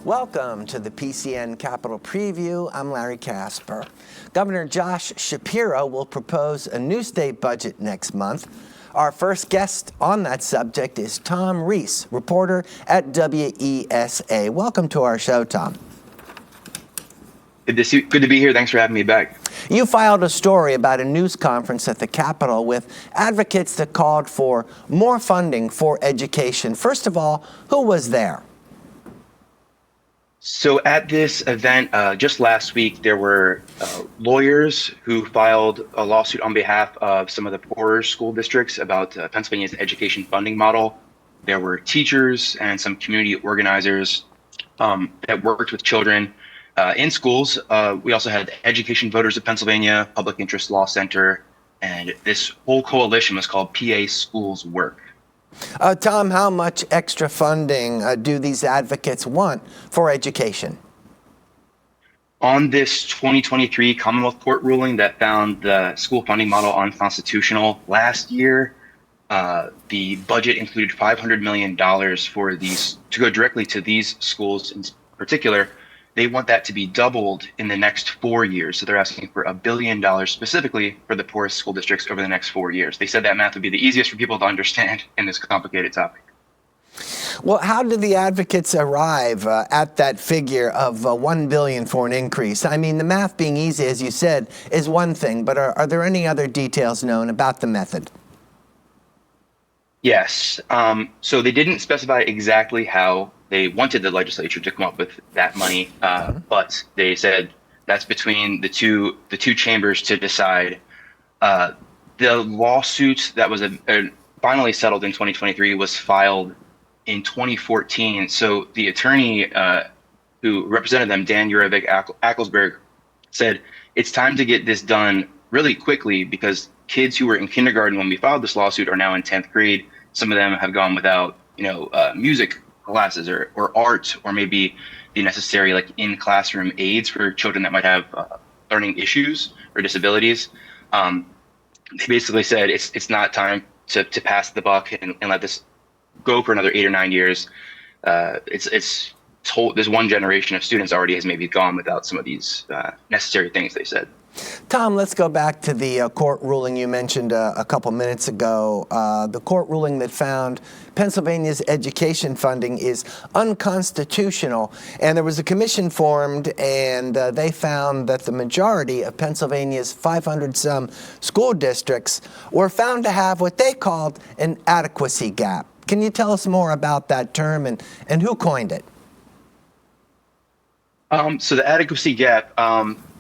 Welcome to the PCN Capitol Preview. I'm Larry Casper. Governor Josh Shapiro will propose a new state budget next month. Our first guest on that subject is Tom Reese, reporter at WESA. Welcome to our show, Tom. Good to be here. Thanks for having me back. You filed a story about a news conference at the Capitol with advocates that called for more funding for education. First of all, who was there? So at this event just last week, there were lawyers who filed a lawsuit on behalf of some of the poorer school districts about Pennsylvania's education funding model. There were teachers and some community organizers that worked with children in schools. We also had Education Voters of Pennsylvania, Public Interest Law Center, and this whole coalition was called PA Schools Work. Tom, how much extra funding do these advocates want for education? On this 2023 Commonwealth Court ruling that found the school funding model unconstitutional last year, the budget included $500 million for these to go directly to these schools in particular. They want that to be doubled in the next 4 years. So they're asking for $1 billion specifically for the poorest school districts over the next 4 years. They said that math would be the easiest for people to understand in this complicated topic. Well, how did the advocates arrive at that figure of $1 billion for an increase? I mean, the math being easy, as you said, is one thing, but are there any other details known about the method? Yes. So they didn't specify exactly how they wanted the legislature to come up with that money, but they said that's between the two chambers to decide. The lawsuit that was finally settled in 2023 was filed in 2014. So the attorney who represented them, Dan Urievik-Acklesberg, said it's time to get this done really quickly because kids who were in kindergarten when we filed this lawsuit are now in 10th grade. Some of them have gone without, music classes or art, or maybe the necessary in classroom aids for children that might have learning issues or disabilities. They basically said it's not time to pass the buck and let this go for another 8 or 9 years. There's one generation of students already has maybe gone without some of these necessary things, they said. Tom, let's go back to the court ruling you mentioned a couple minutes ago. The court ruling that found Pennsylvania's education funding is unconstitutional. And there was a commission formed, and they found that the majority of Pennsylvania's 500-some school districts were found to have what they called an adequacy gap. Can you tell us more about that term and who coined it? So the adequacy gap,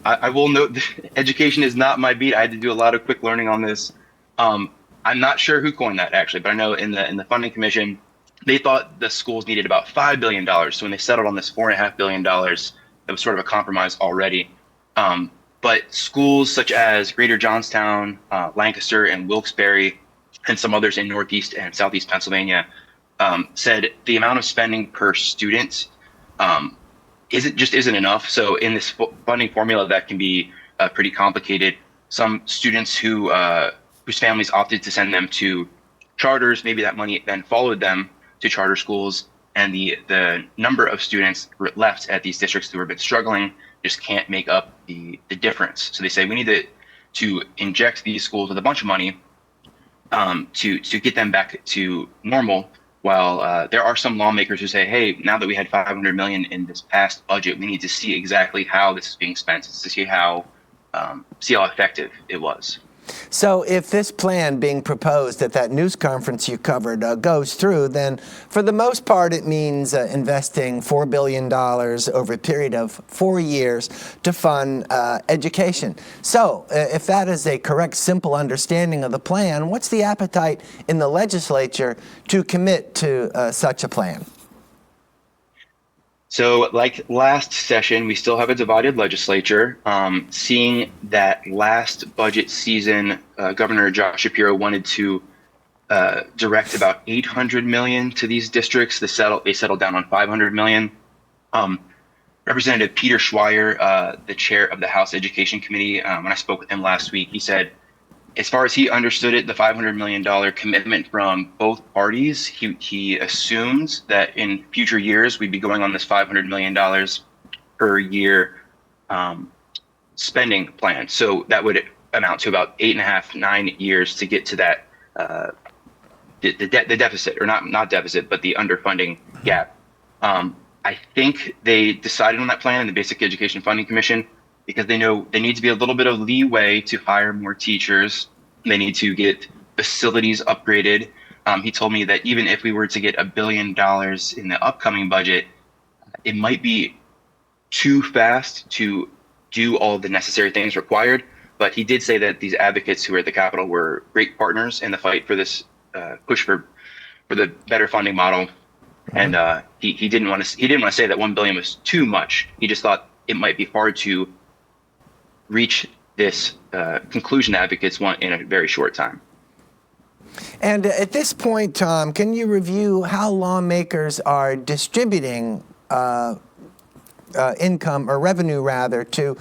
I will note education is not my beat. I had to do a lot of quick learning on this. I'm not sure who coined that actually, but I know in the funding commission, they thought the schools needed about $5 billion. So when they settled on this $4.5 billion, it was sort of a compromise already. But schools such as Greater Johnstown, Lancaster, and Wilkes-Barre, and some others in Northeast and Southeast Pennsylvania said the amount of spending per student isn't enough. So in this funding formula, that can be pretty complicated. Some students whose families opted to send them to charters, maybe that money then followed them to charter schools, and the number of students left at these districts who have been struggling just can't make up the difference. So they say we need to inject these schools with a bunch of money to get them back to normal. While there are some lawmakers who say, hey, now that we had $500 million in this past budget, we need to see exactly how this is being spent, to see how effective it was. So if this plan being proposed at that news conference you covered goes through, then for the most part it means investing $4 billion over a period of 4 years to fund education. So if that is a correct, simple understanding of the plan, what's the appetite in the legislature to commit to such a plan? So like last session, we still have a divided legislature. Seeing that last budget season, Governor Josh Shapiro wanted to direct about $800 million to these districts. They settled down on $500 million. Representative Peter Schweier, the chair of the House Education Committee, when I spoke with him last week, he said as far as he understood it, the $500 million commitment from both parties, he assumes that in future years we'd be going on this $500 million per year spending plan. So that would amount to about 8.5, 9 years to get to that the deficit, or not deficit, but the underfunding gap. I think they decided on that plan in the Basic Education Funding Commission because they know there needs to be a little bit of leeway to hire more teachers. They need to get facilities upgraded. He told me that even if we were to get $1 billion in the upcoming budget, it might be too fast to do all the necessary things required. But he did say that these advocates who are at the Capitol were great partners in the fight for this push for the better funding model. And he didn't want to say that $1 billion was too much. He just thought it might be hard to reach this conclusion that advocates want in a very short time. And at this point, Tom, can you review how lawmakers are distributing income or revenue rather to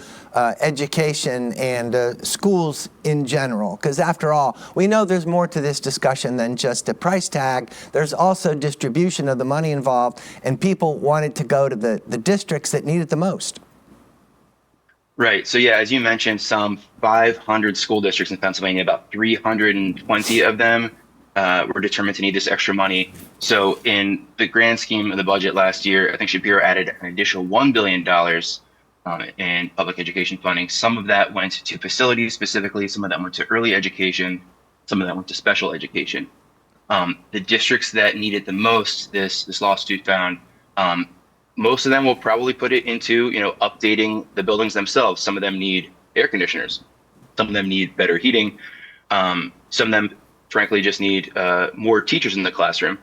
education and schools in general? Because after all, we know there's more to this discussion than just a price tag. There's also distribution of the money involved, and people wanted to go to the districts that need it the most. Right. So yeah, as you mentioned, some 500 school districts in Pennsylvania, about 320 of them were determined to need this extra money. So in the grand scheme of the budget last year, I think Shapiro added an additional $1 billion in public education funding. Some of that went to facilities specifically, some of that went to early education, some of that went to special education. The districts that needed the most, this lawsuit found, most of them will probably put it into, updating the buildings themselves. Some of them need air conditioners. Some of them need better heating. Some of them, frankly, just need more teachers in the classroom.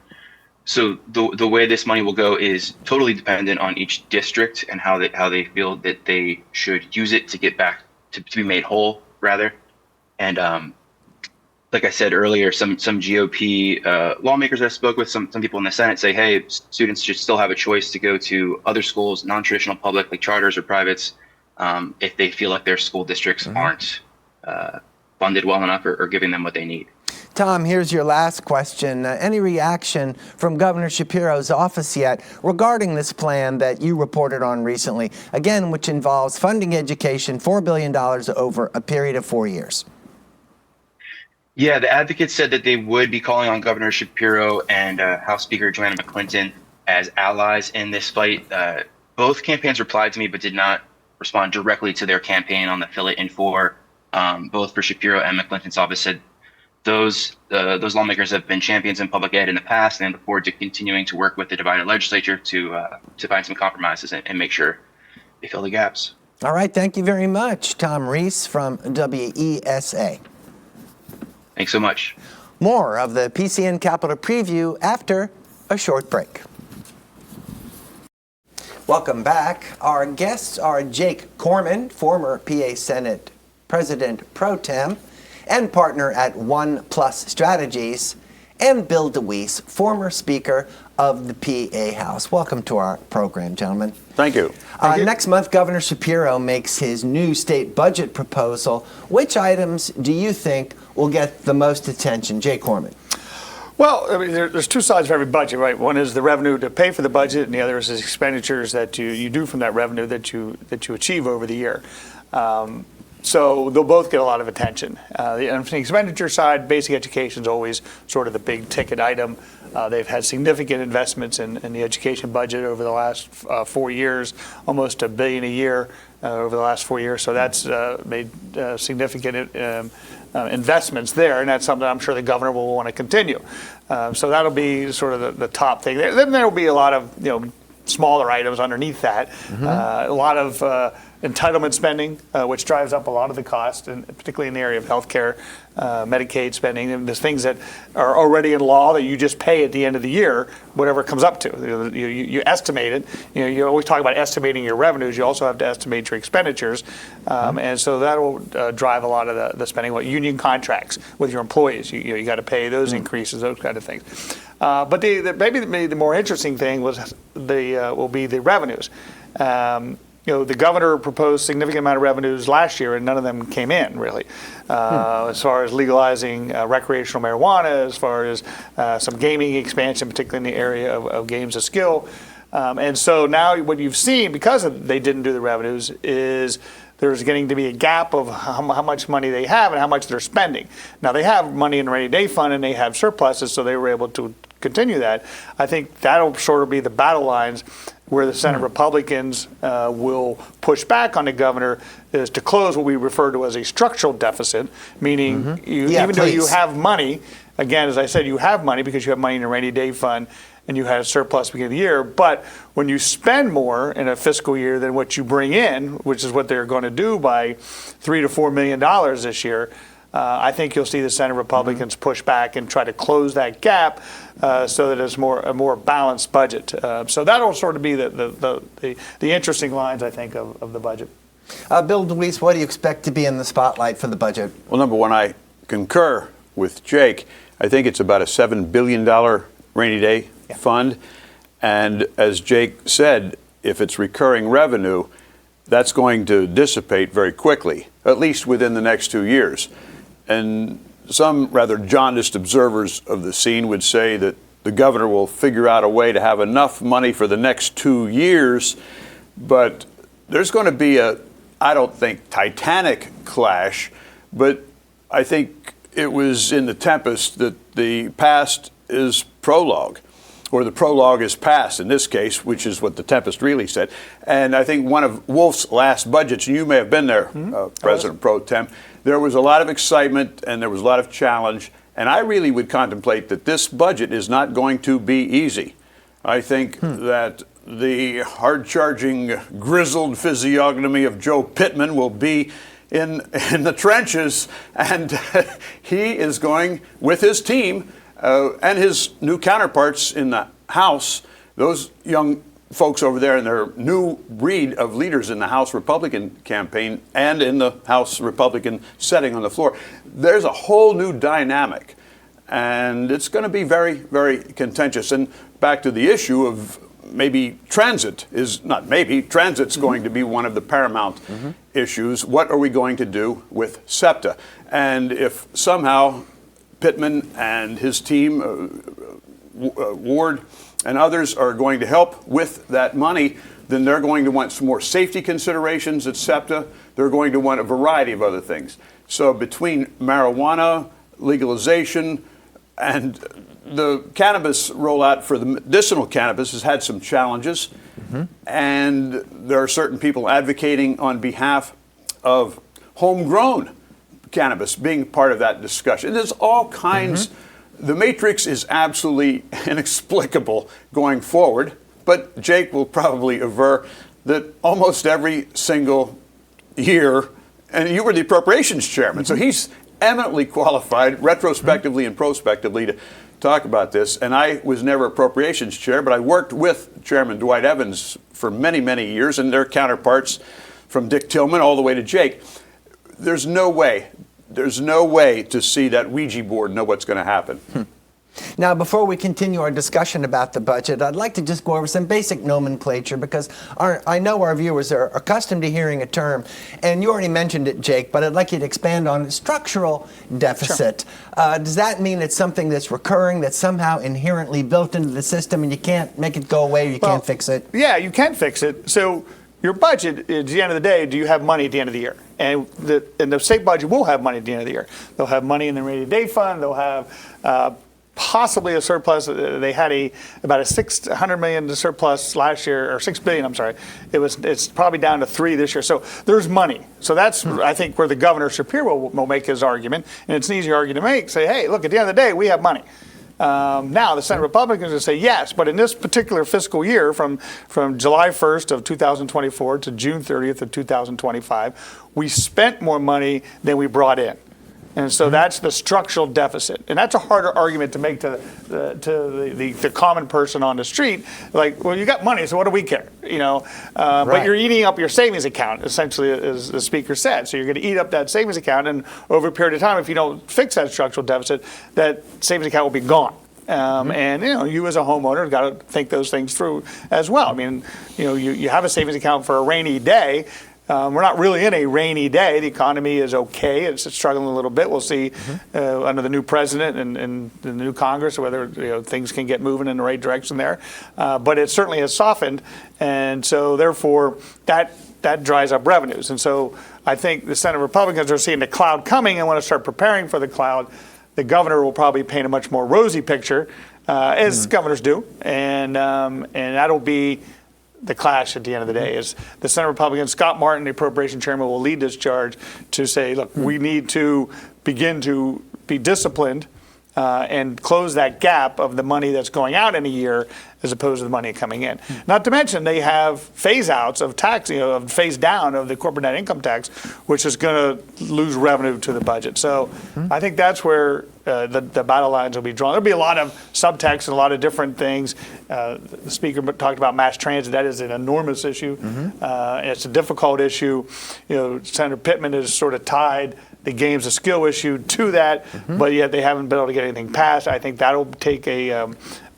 So the way this money will go is totally dependent on each district and how they feel that they should use it to get back to be made whole, rather. And like I said earlier, some GOP lawmakers I spoke with, some people in the Senate say, hey, students should still have a choice to go to other schools, non-traditional public, like charters or privates, if they feel like their school districts aren't funded well enough or giving them what they need. Tom, here's your last question. Any reaction from Governor Shapiro's office yet regarding this plan that you reported on recently, again, which involves funding education $4 billion over a period of 4 years? Yeah, the advocates said that they would be calling on Governor Shapiro and House Speaker Joanna McClinton as allies in this fight. Both campaigns replied to me, but did not respond directly to their campaign on the Fill It in 4. Both for Shapiro and McClinton's office said those lawmakers have been champions in public ed in the past, and look forward to continuing to work with the divided legislature to find some compromises and make sure they fill the gaps. All right, thank you very much, Tom Reese from WESA. Thanks so much. More of the PCN Capitol Preview after a short break. Welcome back. Our guests are Jake Corman, former PA Senate President Pro Tem and partner at One Plus Strategies, and Bill DeWeese, former Speaker of the PA House. Welcome to our program, gentlemen. Thank you. Next month, Governor Shapiro makes his new state budget proposal. Which items do you think will get the most attention? Jay Corman. Well, I mean, there's two sides of every budget, right? One is the revenue to pay for the budget, and the other is the expenditures that you do from that revenue that you achieve over the year. So they'll both get a lot of attention. On the expenditure side, basic education is always sort of the big ticket item. They've had significant investments in the education budget over the last 4 years, almost $1 billion a year over the last 4 years. So that's made significant investments there, and that's something I'm sure the governor will want to continue. So that'll be sort of the top thing. Then there will be a lot of smaller items underneath that. A lot of entitlement spending, which drives up a lot of the cost, and particularly in the area of healthcare, Medicaid spending, and there's things that are already in law that you just pay at the end of the year, whatever it comes up to. You estimate it. You always talk about estimating your revenues. You also have to estimate your expenditures, and so that will drive a lot of the spending. Union contracts with your employees, you got to pay those increases, those kind of things. But maybe the more interesting thing will be the revenues. the governor proposed significant amount of revenues last year, and none of them came in really. As far as legalizing recreational marijuana, as far as some gaming expansion, particularly in the area of games of skill. And so now what you've seen, because they didn't do the revenues, is there's getting to be a gap of how much money they have and how much they're spending. Now, they have money in the rainy day fund and they have surpluses, so they were able to continue that. I think that'll sort of be the battle lines where the Senate Republicans will push back on the governor, is to close what we refer to as a structural deficit, meaning even though you have money, again, as I said, you have money because you have money in a rainy day fund and you had a surplus beginning of the year, but when you spend more in a fiscal year than what you bring in, which is what they're going to do by $3 to $4 million this year, I think you'll see the Senate Republicans push back and try to close that gap so that it's a more balanced budget. So that'll sort of be the interesting lines, I think, of the budget. Bill DeWeese, what do you expect to be in the spotlight for the budget? Well, number one, I concur with Jake. I think it's about a $7 billion rainy day fund. And as Jake said, if it's recurring revenue, that's going to dissipate very quickly, at least within the next 2 years. And some rather jaundiced observers of the scene would say that the governor will figure out a way to have enough money for the next 2 years. But there's going to be I don't think titanic clash, but I think it was in the Tempest that the past is prologue, or the prologue is past in this case, which is what the Tempest really said. And I think one of Wolf's last budgets, and you may have been there, President Pro Tem, there was a lot of excitement and there was a lot of challenge. And I really would contemplate that this budget is not going to be easy. I think that the hard-charging, grizzled physiognomy of Joe Pittman will be in the trenches, and he is going with his team and his new counterparts in the House, those young folks over there and their new breed of leaders in the House Republican campaign and in the House Republican setting on the floor. There's a whole new dynamic, and it's going to be very, very contentious. And back to the issue of maybe transit is not maybe, transit's going to be one of the paramount issues. What are we going to do with SEPTA? And if somehow Pittman and his team, Ward and others, are going to help with that money, then they're going to want some more safety considerations at SEPTA. They're going to want a variety of other things. So between marijuana, legalization, and the cannabis rollout for the medicinal cannabis has had some challenges, and there are certain people advocating on behalf of homegrown cannabis being part of that discussion. There's all kinds. The matrix is absolutely inexplicable going forward, but Jake will probably aver that almost every single year, and you were the appropriations chairman, so he's eminently qualified retrospectively and prospectively to talk about this. And I was never appropriations chair, but I worked with Chairman Dwight Evans for many, many years, and their counterparts from Dick Tillman all the way to Jake. There's no way to see that Ouija board know what's going to happen. Now, before we continue our discussion about the budget, I'd like to just go over some basic nomenclature because I know our viewers are accustomed to hearing a term, and you already mentioned it, Jake, but I'd like you to expand on it. Structural deficit. Sure. Does that mean it's something that's recurring, that's somehow inherently built into the system and you can't make it go away or you can't fix it? Yeah, you can fix it. So your budget, at the end of the day, do you have money at the end of the year? And the state budget will have money at the end of the year. They'll have money in the rainy day fund. They'll have possibly a surplus. They had about a $600 million surplus last year, or $6 billion. I'm sorry. It's probably down to $3 billion this year. So there's money. So that's I think where the governor Shapiro will make his argument, and it's an easy argument to make. Say, hey, look, at the end of the day, we have money. Now the Senate Republicans will say yes, but in this particular fiscal year, from July 1st of 2024 to June 30th of 2025, we spent more money than we brought in. And so that's the structural deficit. And that's a harder argument to make to the common person on the street. Like, well, you got money, so what do we care? But you're eating up your savings account, essentially, as the speaker said. So you're going to eat up that savings account, and over a period of time, if you don't fix that structural deficit, that savings account will be gone. And you as a homeowner have got to think those things through as well. I mean, you have a savings account for a rainy day. We're not really in a rainy day. The economy is okay. It's struggling a little bit. We'll see under the new president and the new Congress whether things can get moving in the right direction there. But it certainly has softened, and so therefore that dries up revenues. And so I think the Senate Republicans are seeing the cloud coming and want to start preparing for the cloud. The governor will probably paint a much more rosy picture, as governors do, and that'll be the clash at the end of the day. Is the Senate Republican Scott Martin, the appropriation chairman, will lead this charge to say, look, we need to begin to be disciplined and close that gap of the money that's going out in a year as opposed to the money coming in. Not to mention they have phase outs of tax, of phase down of the corporate net income tax, which is going to lose revenue to the budget. So I think that's where the battle lines will be drawn. There'll be a lot of subtext and a lot of different things. The speaker talked about mass transit. That is an enormous issue. It's a difficult issue. Senator Pittman has sort of tied the game's a skill issue to that, but yet they haven't been able to get anything passed. I think that'll take a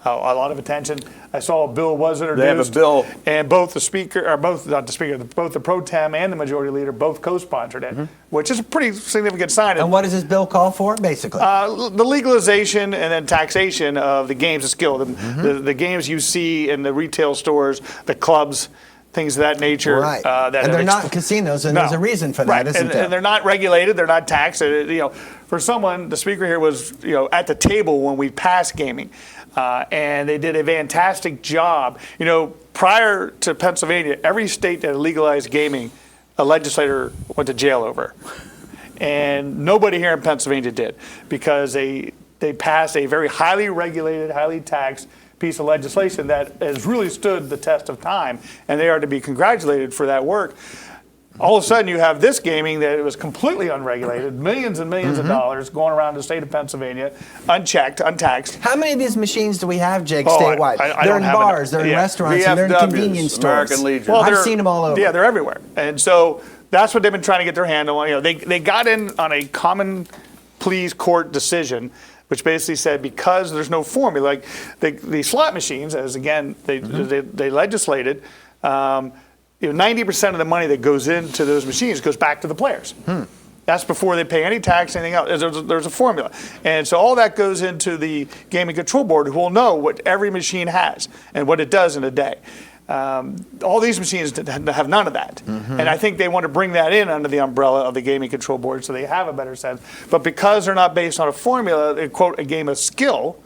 lot of attention. I saw a bill was introduced. They have a bill, and both both the pro tem and the majority leader both co-sponsored it, which is a pretty significant sign. And what does this bill call for, basically? The legalization and then taxation of the games of skill, the games you see in the retail stores, the clubs, things of that nature. Right. And they're not casinos, and there's a reason for that, isn't there? And they're not regulated. They're not taxed. For someone, the speaker here was at the table when we passed gaming, and they did a fantastic job. Prior to Pennsylvania, every state that legalized gaming, a legislator went to jail over, and nobody here in Pennsylvania did, because they passed a very highly regulated, highly taxed piece of legislation that has really stood the test of time, and they are to be congratulated for that work. All of a sudden, you have this gaming that was completely unregulated, millions and millions of dollars going around the state of Pennsylvania, unchecked, untaxed. How many of these machines do we have, Jake, statewide? They're in bars, they're in restaurants, and they're in convenience stores. American Legion. Well, I've seen them all over. Yeah, they're everywhere. And so that's what they've been trying to get their handle on. They got in on a common pleas court decision, which basically said because there's no formula, like the slot machines, as again they legislated, 90% of the money that goes into those machines goes back to the players. That's before they pay any tax, anything else. There's a formula. And so all that goes into the Gaming Control Board, who will know what every machine has and what it does in a day. All these machines have none of that. And I think they want to bring that in under the umbrella of the Gaming Control Board so they have a better sense. But because they're not based on a formula, they quote a game of skill.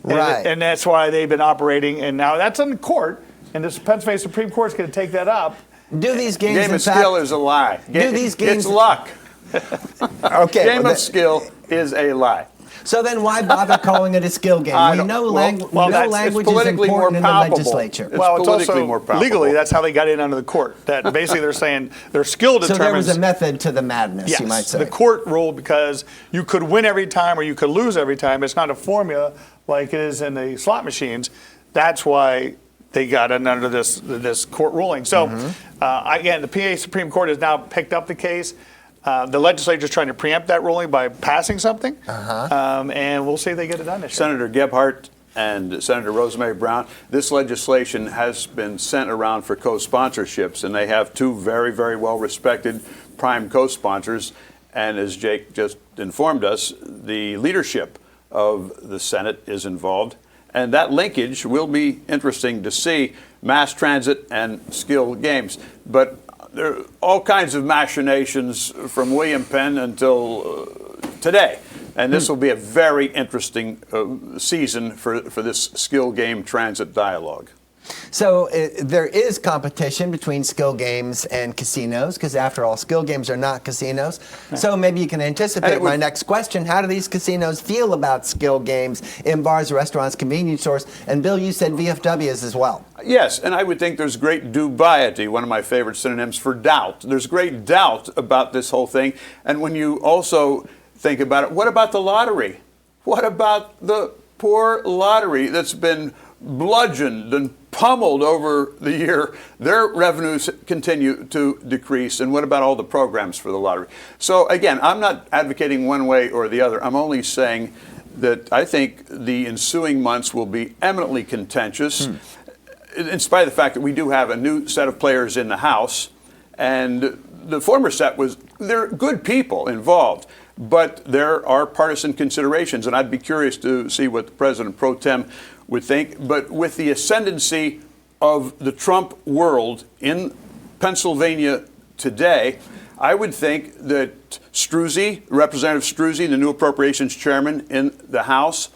Right. And that's why they've been operating. And now that's in court. And this Pennsylvania Supreme Court is going to take that up. Do these games, game of skill is a lie. Do these games? It's luck. Okay. Game of skill is a lie. So then why bother calling it a skill game? We know language is important in the legislature. It's also more palpable. Legally, that's how they got in under the court. That basically they're saying their skill determines. So there was a method to the madness, yes, you might say. The court ruled because you could win every time or you could lose every time. It's not a formula like it is in the slot machines. That's why they got in under this court ruling. So again, the PA Supreme Court has now picked up the case. The legislature is trying to preempt that ruling by passing something, and we'll see if they get it done this year. Senator Gebhardt and Senator Rosemary Brown, this legislation has been sent around for co-sponsorships, and they have two very, very well-respected prime co-sponsors. And as Jake just informed us, the leadership of the Senate is involved. And that linkage will be interesting to see, mass transit and skill games. But there are all kinds of machinations from William Penn until today. And this will be a very interesting season for this skill game transit dialogue. So there is competition between skill games and casinos, because after all, skill games are not casinos. So maybe you can anticipate my next question. How do these casinos feel about skill games in bars, restaurants, convenience stores? And Bill, you said VFWs as well. Yes, and I would think there's great dubiety, one of my favorite synonyms for doubt. There's great doubt about this whole thing. And when you also think about it, what about the lottery? What about the poor lottery that's been bludgeoned and pummeled over the year? Their revenues continue to decrease. And what about all the programs for the lottery? So again, I'm not advocating one way or the other. I'm only saying that I think the ensuing months will be eminently contentious, in spite of the fact that we do have a new set of players in the House, and the former set they're good people involved, but there are partisan considerations, and I'd be curious to see what the President pro tem would think. But with the ascendancy of the Trump world in Pennsylvania today, I would think that Struzzi, Representative Struzzi, the new appropriations chairman in the House,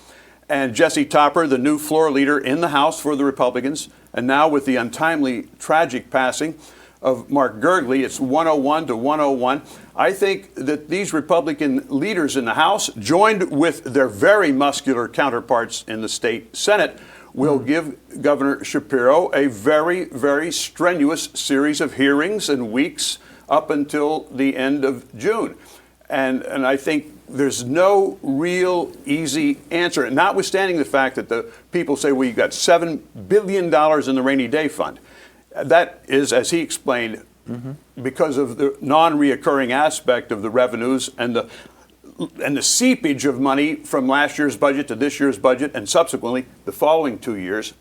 and Jesse Topper, the new floor leader in the House for the Republicans, and now with the untimely, tragic passing of Mark Gergely, it's 101 to 101. I think that these Republican leaders in the House, joined with their very muscular counterparts in the state Senate, will give Governor Shapiro a very, very strenuous series of hearings and weeks up until the end of June. And I think there's no real easy answer, notwithstanding the fact that the people say, well, you've got $7 billion in the rainy day fund. That is, as he explained, because of the non-reoccurring aspect of the revenues and the seepage of money from last year's budget to this year's budget and subsequently the following 2 years.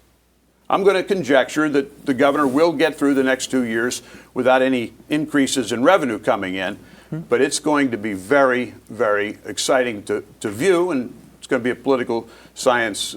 I'm going to conjecture that the governor will get through the next 2 years without any increases in revenue coming in, but it's going to be very, very exciting to view, and it's going to be a political science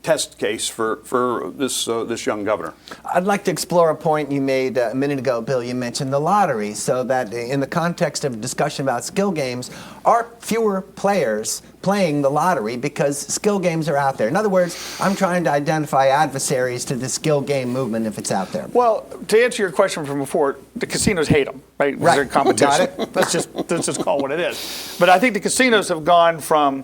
test case for this young governor. I'd like to explore a point you made a minute ago, Bill. You mentioned the lottery, so that in the context of discussion about skill games, are fewer players playing the lottery because skill games are out there? In other words, I'm trying to identify adversaries to the skill game movement if it's out there. Well, to answer your question from before, the casinos hate them, right? Right. They're competition. Got it. Let's just call it what it is. But I think the casinos have gone from,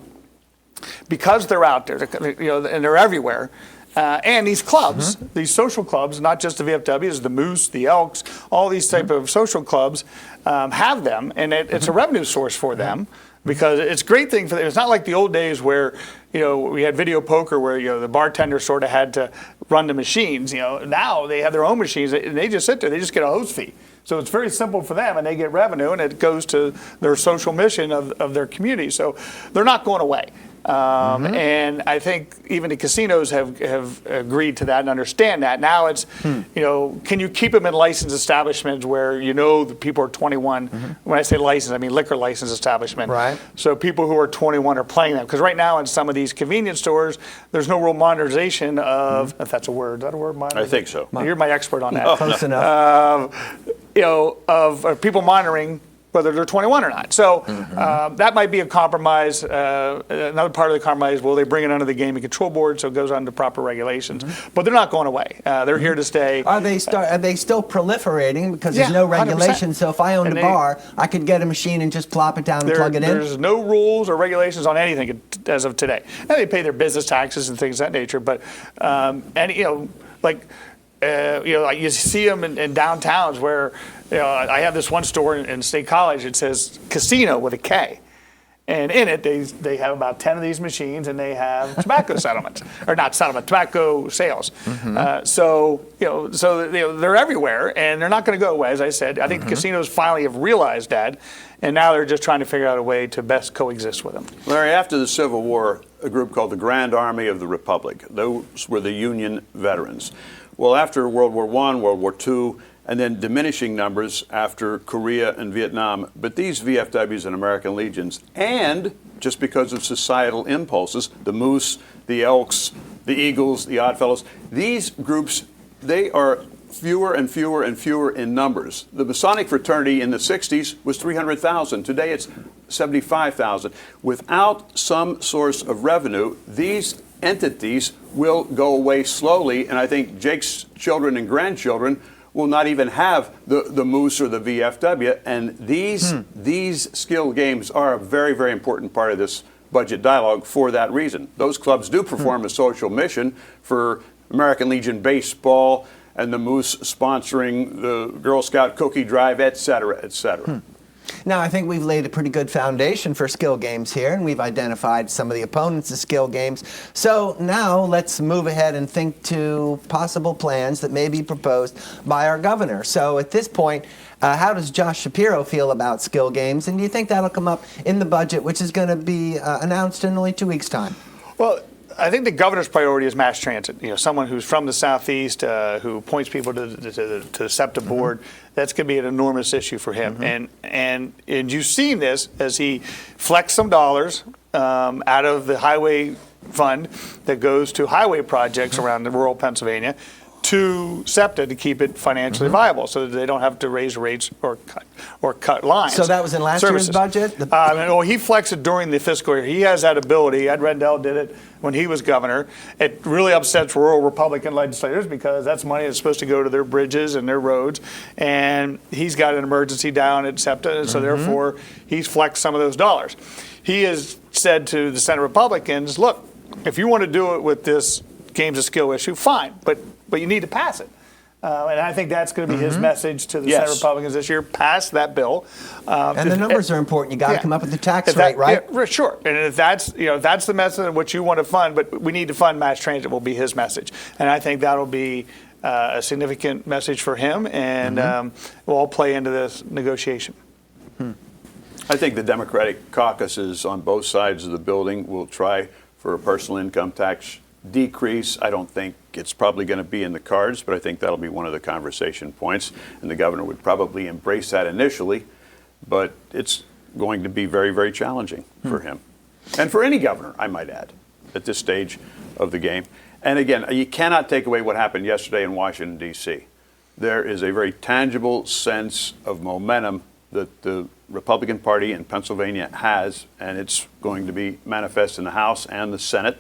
because they're out there, and they're everywhere, and these clubs, these social clubs, not just the VFWs, the Moose, the Elks, all these type of social clubs have them, and it's a revenue source for them, because it's a great thing for them. It's not like the old days where we had video poker where the bartender sort of had to run the machines. Now they have their own machines, and they just sit there. They just get a host fee. So it's very simple for them, and they get revenue, and it goes to their social mission of their community. So they're not going away. And I think even the casinos have agreed to that and understand that. Now it's, can you keep them in licensed establishments where the people are 21? When I say licensed, I mean liquor license establishment. Right. So people who are 21 are playing them. Because right now in some of these convenience stores, there's no real monitorization of, if that's a word. Is that a word, monitorization? I think so. You're my expert on that. Close enough. Of people monitoring whether they're 21 or not. So that might be a compromise. Another part of the compromise, will they bring it under the Gaming Control Board so it goes under proper regulations? But they're not going away. They're here to stay. Are they still proliferating because there's no regulation? 100%. So if I owned a bar, I could get a machine and just plop it down and plug it in? There's no rules or regulations on anything as of today. And they pay their business taxes and things of that nature. But you see them in downtowns where, I have this one store in State College. It says casino with a K. And in it, they have about 10 of these machines, and they have tobacco settlements, or not settlement, tobacco sales. So they're everywhere, and they're not going to go away. As I said, I think the casinos finally have realized that, and now they're just trying to figure out a way to best coexist with them. Larry, after the Civil War, a group called the Grand Army of the Republic, those were the Union veterans. Well, after World War I, World War II, and then diminishing numbers after Korea and Vietnam. But these VFWs and American Legions, and just because of societal impulses, the Moose, the Elks, the Eagles, the Oddfellows, these groups, they are fewer and fewer and fewer in numbers. The Masonic fraternity in the 60s was 300,000. Today it's 75,000. Without some source of revenue, these entities will go away slowly, and I think Jake's children and grandchildren will not even have the Moose or the VFW, and these skill games are a very, very important part of this budget dialogue for that reason. Those clubs do perform a social mission for American Legion baseball and the Moose sponsoring the Girl Scout cookie drive, et cetera, et cetera. Now, I think we've laid a pretty good foundation for skill games here, and we've identified some of the opponents of skill games. So now let's move ahead and think to possible plans that may be proposed by our governor. So at this point, how does Josh Shapiro feel about skill games? And do you think that'll come up in the budget, which is going to be announced in only 2 weeks' time? Well, I think the governor's priority is mass transit. Someone who's from the Southeast, who points people to the SEPTA board. That's going to be an enormous issue for him. And you've seen this as he flexed some dollars out of the highway fund that goes to highway projects around the rural Pennsylvania to SEPTA to keep it financially viable, so that they don't have to raise rates or cut lines. So that was in last year's budget? Well, he flexed it during the fiscal year. He has that ability. Ed Rendell did it when he was governor. It really upsets rural Republican legislators because that's money that's supposed to go to their bridges and their roads. And he's got an emergency down at SEPTA, and so therefore he's flexed some of those dollars. He has said to the Senate Republicans, look, if you want to do it with this games of skill issue, fine, but you need to pass it. And I think that's going to be his message to the Senate Republicans this year. Pass that bill. And the numbers are important. You got to come up with the tax rate, right? Yeah, sure. And if that's that's the message of what you want to fund, but we need to fund mass transit will be his message. And I think that'll be a significant message for him, and will all play into this negotiation. I think the Democratic caucuses on both sides of the building will try for a personal income tax decrease. I don't think it's probably going to be in the cards, but I think that'll be one of the conversation points. And the governor would probably embrace that initially, but it's going to be very, very challenging for him. And for any governor, I might add, at this stage of the game. And again, you cannot take away what happened yesterday in Washington, D.C. There is a very tangible sense of momentum that the Republican Party in Pennsylvania has, and it's going to be manifest in the House and the Senate.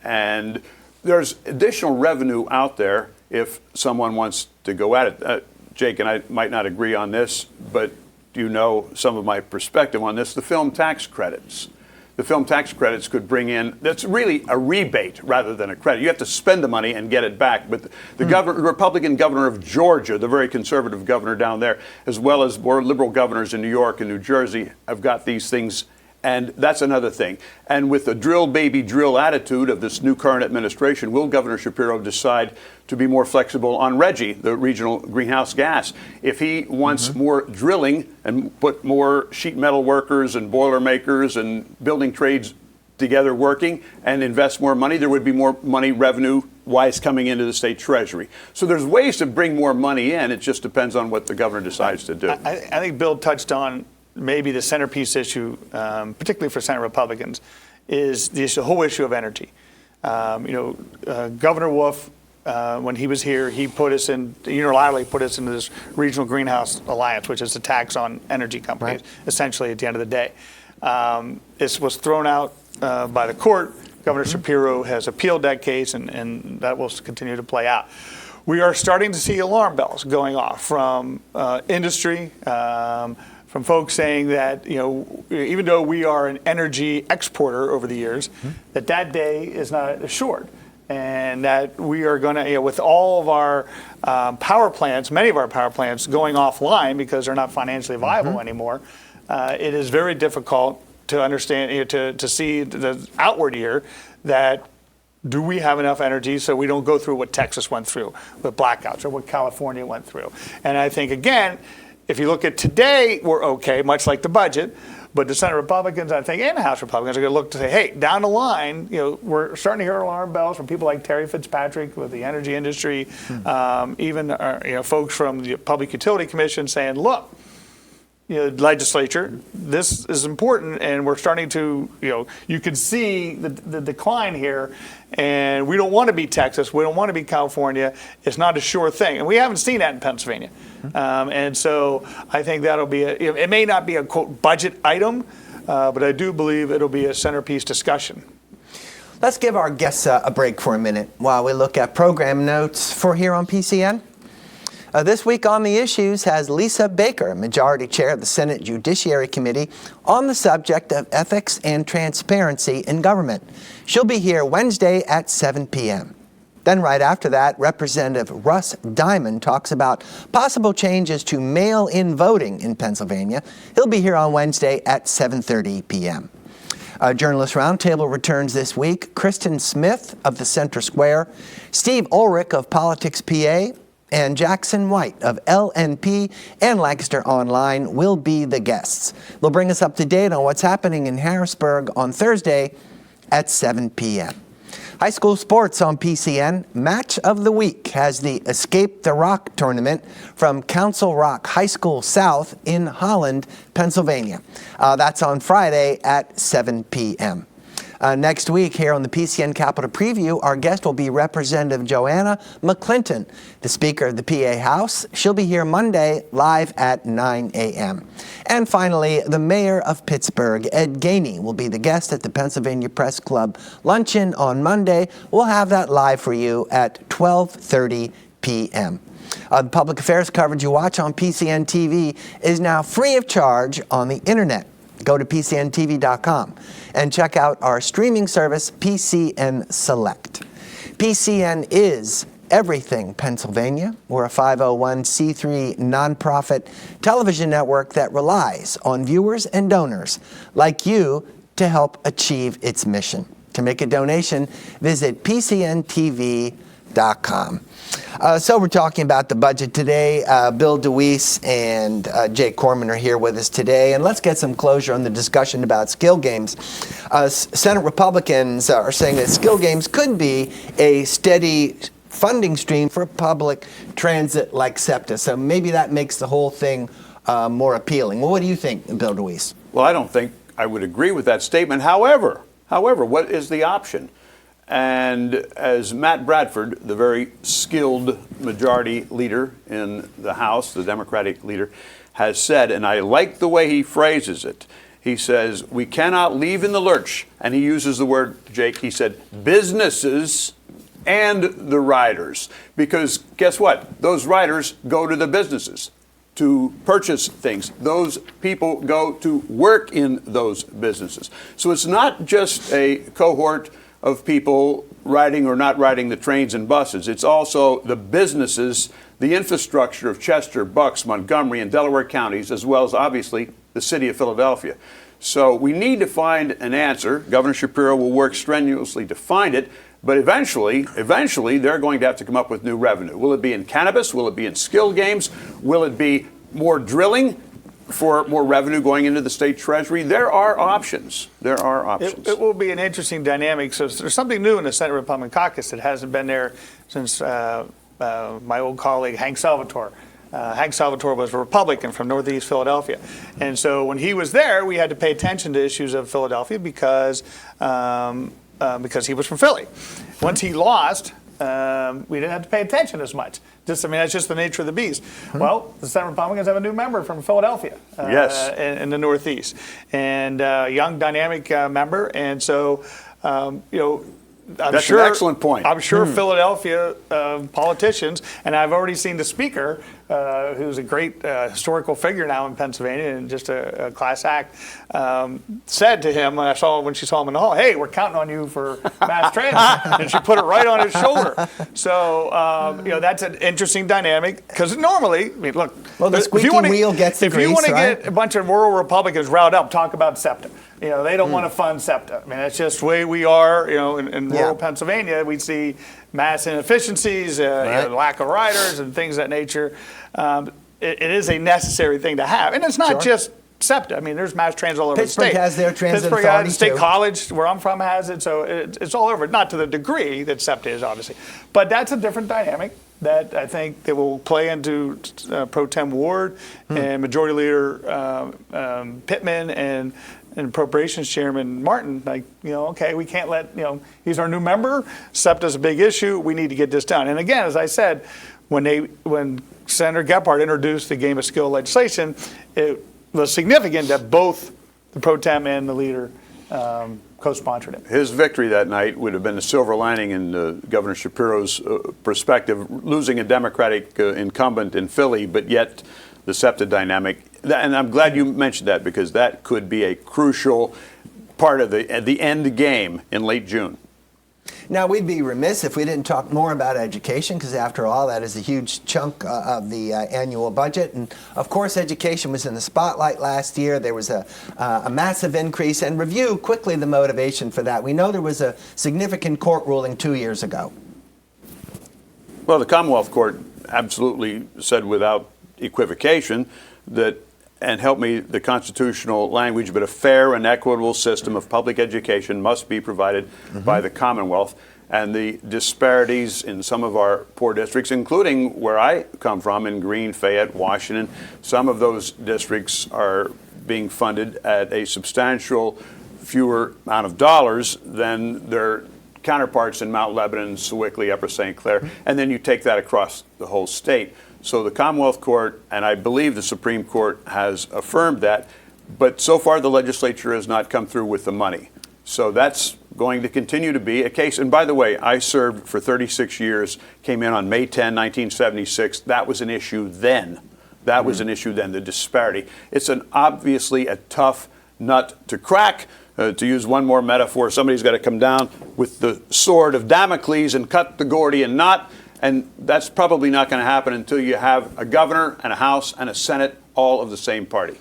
And there's additional revenue out there if someone wants to go at it. Jake and I might not agree on this, but you know some of my perspective on this. The film tax credits. The film tax credits could bring in, that's really a rebate rather than a credit. You have to spend the money and get it back. But the Republican governor of Georgia, the very conservative governor down there, as well as more liberal governors in New York and New Jersey, have got these things. And that's another thing. And with the drill, baby, drill attitude of this new current administration, will Governor Shapiro decide to be more flexible on RGGI, the regional greenhouse gas? If he wants more drilling and put more sheet metal workers and boiler makers and building trades together working and invest more money, there would be more money revenue-wise coming into the state treasury. So there's ways to bring more money in. It just depends on what the governor decides to do. I think Bill touched on maybe the centerpiece issue, particularly for Senate Republicans, is the whole issue of energy. Governor Wolf, when he was here, he unilaterally put us into this regional greenhouse alliance, which is a tax on energy companies, essentially at the end of the day. This was thrown out by the court. Governor Shapiro has appealed that case, and that will continue to play out. We are starting to see alarm bells going off from industry, from folks saying that, even though we are an energy exporter over the years, that day is not assured. And that we are going to, with all of our power plants, many of our power plants going offline because they're not financially viable anymore, it is very difficult to understand, to see the outward year that do we have enough energy so we don't go through what Texas went through with blackouts or what California went through. And I think, again, if you look at today, we're okay, much like the budget. But the Senate Republicans, I think, and the House Republicans are going to look to say, hey, down the line, we're starting to hear alarm bells from people like Terry Fitzpatrick with the energy industry, even folks from the Public Utility Commission saying, look, legislature, this is important, and we're starting to, you can see the decline here, and we don't want to be Texas, we don't want to be California. It's not a sure thing, and we haven't seen that in Pennsylvania. And so I think that'll be it may not be a quote budget item, but I do believe it'll be a centerpiece discussion. Let's give our guests a break for a minute while we look at program notes for here on PCN. This week on the issues has Lisa Baker, Majority Chair of the Senate Judiciary Committee, on the subject of ethics and transparency in government. She'll be here Wednesday at 7 p.m. Then right after that, Representative Russ Diamond talks about possible changes to mail-in voting in Pennsylvania. He'll be here on Wednesday at 7:30 p.m. A journalist roundtable returns this week. Kristen Smith of the Center Square, Steve Ulrich of Politics PA, and Jackson White of LNP and Lancaster Online will be the guests. They'll bring us up to date on what's happening in Harrisburg on Thursday at 7 p.m. High school sports on PCN. Match of the week has the Escape the Rock tournament from Council Rock High School South in Holland, Pennsylvania. That's on Friday at 7 p.m. Next week here on the PCN Capitol Preview, our guest will be Representative Joanna McClinton, the Speaker of the PA House. She'll be here Monday live at 9 a.m. And finally, the Mayor of Pittsburgh, Ed Gainey, will be the guest at the Pennsylvania Press Club luncheon on Monday. We'll have that live for you at 12:30 p.m. The public affairs coverage you watch on PCN TV is now free of charge on the internet. Go to PCNTV.com and check out our streaming service, PCN Select. PCN is everything Pennsylvania. We're a 501c3 nonprofit television network that relies on viewers and donors like you to help achieve its mission. To make a donation, visit PCNTV.com. So we're talking about the budget today. Bill DeWeese and Jake Corman are here with us today. And let's get some closure on the discussion about skill games. Senate Republicans are saying that skill games could be a steady funding stream for public transit like SEPTA. So maybe that makes the whole thing more appealing. Well, what do you think, Bill DeWeese? Well, I don't think I would agree with that statement. However, what is the option? And as Matt Bradford, the very skilled majority leader in the House, the Democratic leader, has said, and I like the way he phrases it, he says, we cannot leave in the lurch, and he uses the word, Jake, he said, businesses and the riders. Because guess what? Those riders go to the businesses to purchase things. Those people go to work in those businesses. So it's not just a cohort of people riding or not riding the trains and buses. It's also the businesses, the infrastructure of Chester, Bucks, Montgomery, and Delaware counties, as well as obviously the city of Philadelphia. So we need to find an answer. Governor Shapiro will work strenuously to find it, but eventually they're going to have to come up with new revenue. Will it be in cannabis? Will it be in skill games? Will it be more drilling for more revenue going into the state treasury? There are options. It will be an interesting dynamic. So there's something new in the Senate Republican caucus that hasn't been there since my old colleague Hank Salvatore. Hank Salvatore was a Republican from Northeast Philadelphia. And so when he was there, we had to pay attention to issues of Philadelphia because he was from Philly. Once he lost, we didn't have to pay attention as much. That's just the nature of the beast. Well, the Senate Republicans have a new member from Philadelphia, yes, in the Northeast, and young, dynamic member. And so, That's an excellent point. I'm sure Philadelphia politicians, and I've already seen the speaker, who's a great historical figure now in Pennsylvania and just a class act, said to him when she saw him in the hall, "Hey, we're counting on you for mass transit," and she put it right on his shoulder. So that's an interesting dynamic because normally, look, the squeaky wheel gets the grease, if you want to right? get a bunch of rural Republicans riled up, talk about SEPTA. They don't want to fund SEPTA. That's just the way we are. In rural Pennsylvania, we see mass inefficiencies, lack of riders, and things of that nature. It is a necessary thing to have, and it's not just SEPTA. There's mass transit all over the state. Pittsburgh has their transit Pittsburgh authority has State too. College, where I'm from, has it. So it's all over. Not to the degree that SEPTA is, obviously, but that's a different dynamic that I think that will play into Pro Tem Ward and Majority Leader Pittman and Appropriations Chairman Martin, okay, we can't let, he's our new member, SEPTA's a big issue, we need to get this done. And again, as I said, when Senator Gephardt introduced the game of skill legislation, it was significant that both the Pro Tem and the leader co-sponsored it. His victory that night would have been a silver lining in Governor Shapiro's perspective, losing a Democratic incumbent in Philly, but yet the SEPTA dynamic. And I'm glad you mentioned that because that could be a crucial part of the end game in late June. Now, we'd be remiss if we didn't talk more about education, because after all, that is a huge chunk of the annual budget. And of course, education was in the spotlight last year. There was a massive increase. And review quickly the motivation for that. We know there was a significant court ruling 2 years ago. Well, the Commonwealth Court absolutely said without equivocation that, and help me, the constitutional language, but a fair and equitable system of public education must be provided by the Commonwealth. And the disparities in some of our poor districts, including where I come from in Greene, Fayette, Washington, some of those districts are being funded at a substantial fewer amount of dollars than their counterparts in Mount Lebanon, Sewickley, Upper St. Clair, and then you take that across the whole state. So the Commonwealth Court, and I believe the Supreme Court, has affirmed that, but so far the legislature has not come through with the money. So that's going to continue to be a case. And by the way, I served for 36 years, came in on May 10, 1976. That was an issue then. That was an issue then, the disparity. It's obviously a tough nut to crack. To use one more metaphor, somebody's got to come down with the sword of Damocles and cut the Gordian knot. And that's probably not going to happen until you have a governor and a House and a Senate all of the same party.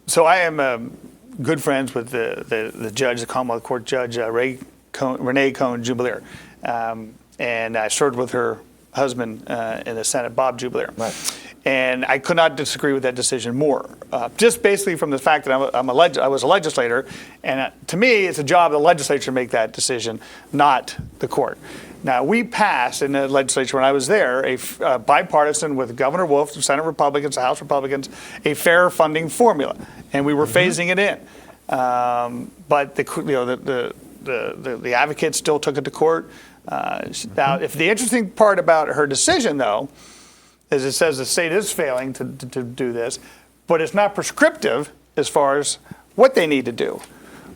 So I am good friends with the judge, the Commonwealth Court Judge, Renee Cohn-Jubileer. And I served with her husband in the Senate, Bob Jubileer. Right. And I could not disagree with that decision more. Just basically from the fact that I was a legislator, and to me, it's a job of the legislature to make that decision, not the court. Now, we passed in the legislature when I was there a bipartisan with Governor Wolf, the Senate Republicans, the House Republicans, a fair funding formula, and we were phasing it in. But the advocates still took it to court. Now, if the interesting part about her decision, though, is it says the state is failing to do this, but it's not prescriptive as far as what they need to do.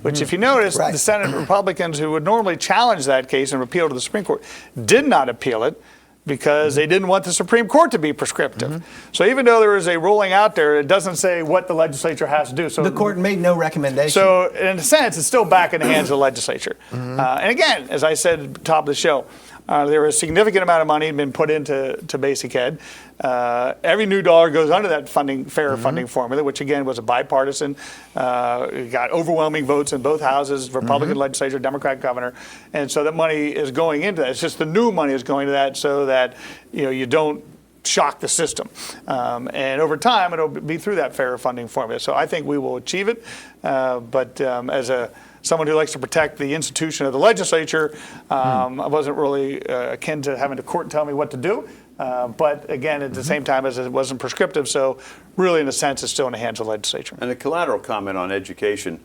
Which, if you notice, the Senate Republicans who would normally challenge that case and appeal to the Supreme Court did not appeal it because they didn't want the Supreme Court to be prescriptive. So even though there is a ruling out there, it doesn't say what the legislature has to do. So the court made no recommendation. So in a sense, it's still back in the hands of the legislature. And again, as I said at the top of the show, there was a significant amount of money been put into basic ed. Every new dollar goes under that fair funding formula, which again was a bipartisan. Got overwhelming votes in both houses, Republican legislature, Democrat governor, and so that money is going into that. It's just the new money is going to that so that you don't shock the system. And over time, it'll be through that fair funding formula. So I think we will achieve it. But as someone who likes to protect the institution of the legislature, I wasn't really akin to having the court tell me what to do. But again, at the same time, as it wasn't prescriptive, so really, in a sense, it's still in the hands of the legislature. And a collateral comment on education,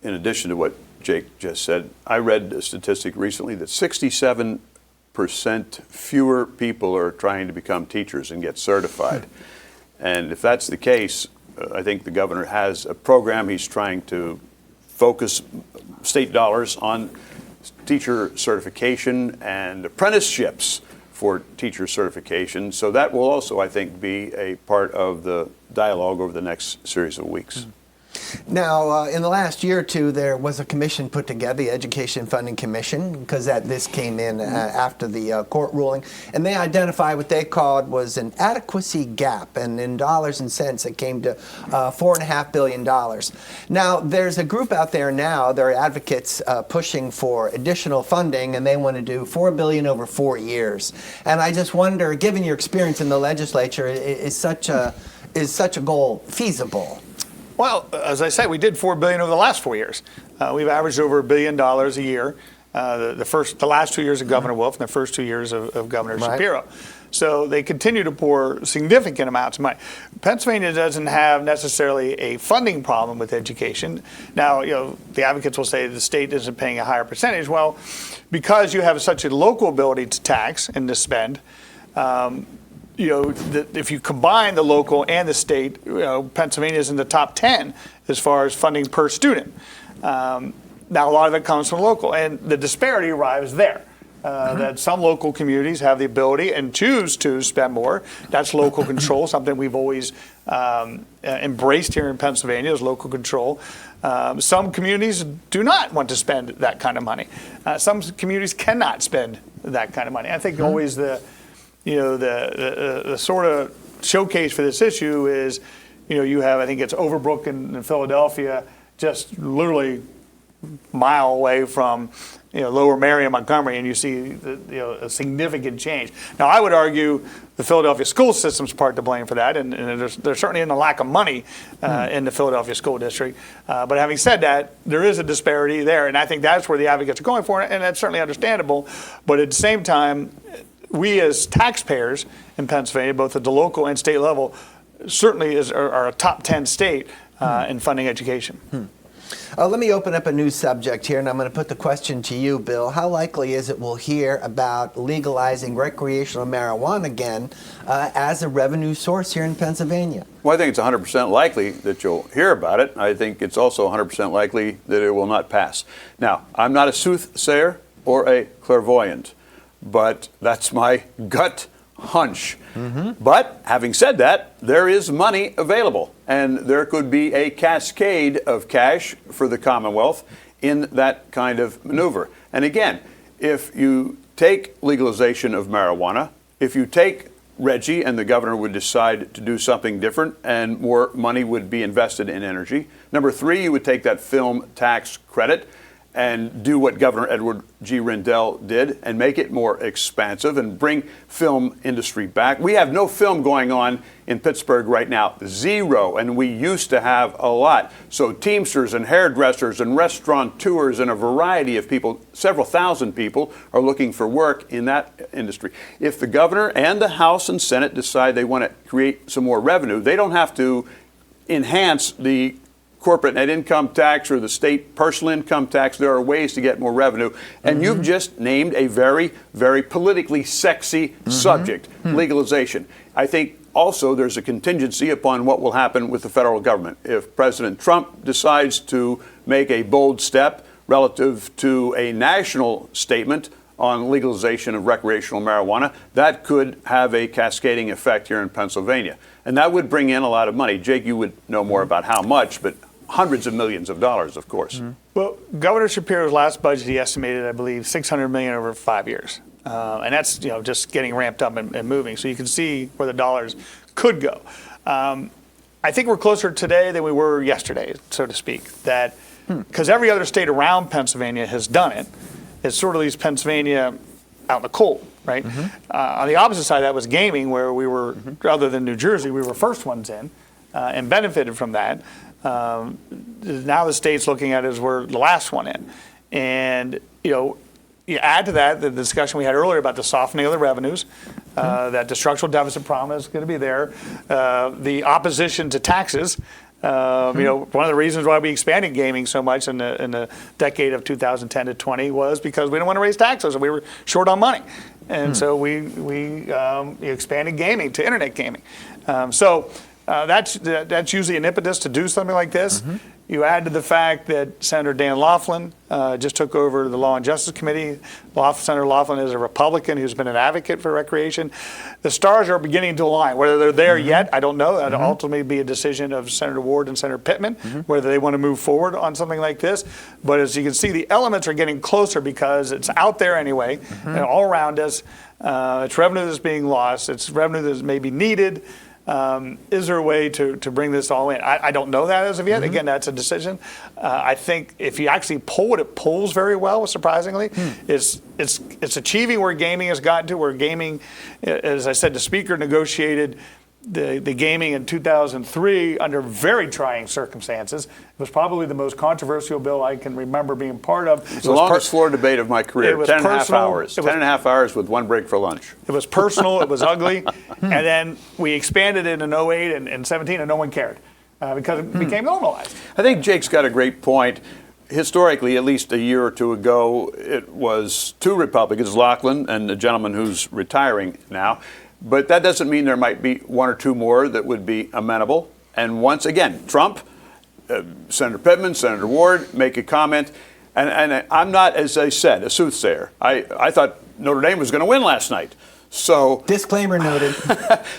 in addition to what Jake just said, I read a statistic recently that 67% fewer people are trying to become teachers and get certified. And if that's the case, I think the governor has a program. He's trying to focus state dollars on teacher certification and apprenticeships for teacher certification. So that will also, I think, be a part of the dialogue over the next series of weeks. Now, in the last year or two, there was a commission put together, the Education Funding Commission, because this came in after the court ruling, and they identified what they called was an adequacy gap, and in dollars and cents, it came to $4.5 billion. Now, there's a group out there now, there are advocates pushing for additional funding, and they want to do $4 billion over 4 years. And I just wonder, given your experience in the legislature, is such a goal feasible? Well, as I said, we did $4 billion over the last 4 years. We've averaged over $1 billion a year. The last 2 years of Governor Wolf and the first 2 years of Governor Shapiro. So they continue to pour significant amounts of money. Pennsylvania doesn't have necessarily a funding problem with education. Now, the advocates will say the state isn't paying a higher percentage. Well, because you have such a local ability to tax and to spend, if you combine the local and the state, Pennsylvania is in the top 10 as far as funding per student. Now, a lot of it comes from local, and the disparity arrives there. that some local communities have the ability and choose to spend more. That's local control, something we've always embraced here in Pennsylvania is local control. Some communities do not want to spend that kind of money. Some communities cannot spend that kind of money. I think always the sort of showcase for this issue is, you have, I think it's Overbrook in Philadelphia, just literally a mile away from Lower Merion, Montgomery, and you see a significant change. Now, I would argue the Philadelphia school system's part to blame for that, and there's certainly isn't a lack of money in the Philadelphia school district. But having said that, there is a disparity there, and I think that's where the advocates are going for it, and that's certainly understandable. But at the same time, we as taxpayers in Pennsylvania, both at the local and state level, certainly are a top 10 state in funding education. Let me open up a new subject here, and I'm going to put the question to you, Bill. How likely is it we'll hear about legalizing recreational marijuana again as a revenue source here in Pennsylvania? Well, I think it's 100% likely that you'll hear about it. I think it's also 100% likely that it will not pass. Now, I'm not a soothsayer or a clairvoyant, but that's my gut hunch. But having said that, there is money available, and there could be a cascade of cash for the Commonwealth in that kind of maneuver. And again, if you take legalization of marijuana, if you take Reggie and the governor would decide to do something different and more money would be invested in energy. Number three, you would take that film tax credit and do what Governor Edward G. Rendell did and make it more expansive and bring film industry back. We have no film going on in Pittsburgh right now, zero, and we used to have a lot. So Teamsters and hairdressers and restaurateurs and a variety of people, several thousand people, are looking for work in that industry. If the governor and the House and Senate decide they want to create some more revenue, they don't have to enhance the corporate net income tax or the state personal income tax. There are ways to get more revenue. And you've just named a very, very politically sexy subject, legalization. I think also there's a contingency upon what will happen with the federal government. If President Trump decides to make a bold step relative to a national statement on legalization of recreational marijuana, that could have a cascading effect here in Pennsylvania. And that would bring in a lot of money. Jake, you would know more about how much, but hundreds of millions of dollars, of course. Well, Governor Shapiro's last budget, he estimated, I believe, $600 million over 5 years. And that's just getting ramped up and moving. So you can see where the dollars could go. I think we're closer today than we were yesterday, so to speak. That because every other state around Pennsylvania has done it, it sort of leaves Pennsylvania out in the cold, right? On the opposite side, that was gaming, where we were, other than New Jersey, we were first ones in and benefited from that. Now the state's looking at it as we're the last one in. And, you add to that the discussion we had earlier about the softening of the revenues, that the structural deficit problem is going to be there, the opposition to taxes. One of the reasons why we expanded gaming so much in the decade of 2010 to 20 was because we didn't want to raise taxes and we were short on money. And so we expanded gaming to internet gaming. That's usually an impetus to do something like this. You add to the fact that Senator Dan Laughlin just took over the Law and Justice Committee. Senator Laughlin is a Republican who's been an advocate for recreation. The stars are beginning to align. Whether they're there yet, I don't know. That'll ultimately be a decision of Senator Ward and Senator Pittman, whether they want to move forward on something like this. But as you can see, the elements are getting closer because it's out there anyway, and all around us. It's revenue that's being lost. It's revenue that may be needed. Is there a way to bring this all in? I don't know that as of yet. Again, that's a decision. I think if you actually poll it, it polls very well, surprisingly. It's achieving where gaming has gotten to, where gaming, as I said, the speaker negotiated the gaming in 2003 under very trying circumstances. It was probably the most controversial bill I can remember being part of. It's the longest floor debate of my career, 10 and a half hours. 10 and a half hours with one break for lunch. It was personal, it was ugly, and then we expanded it in 08 and 17 and no one cared because it became normalized. I think Jake's got a great point. Historically, at least a year or two ago, it was two Republicans, Laughlin and the gentleman who's retiring now. But that doesn't mean there might be one or two more that would be amenable. And once again, Trump, Senator Pittman, Senator Ward make a comment. And I'm not, as I said, a soothsayer. I thought Notre Dame was going to win last night. So Disclaimer noted.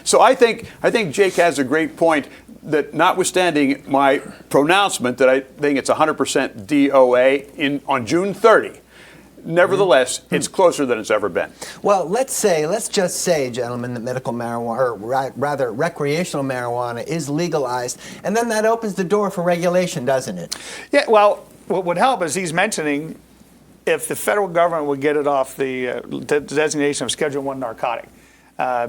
so I think Jake has a great point that notwithstanding my pronouncement that I think it's 100% DOA on June 30, nevertheless, it's closer than it's ever been. Well, let's just say, gentlemen, that medical marijuana, or rather recreational marijuana, is legalized, and then that opens the door for regulation, doesn't it? Yeah, well, what would help is he's mentioning if the federal government would get it off the designation of Schedule I narcotic,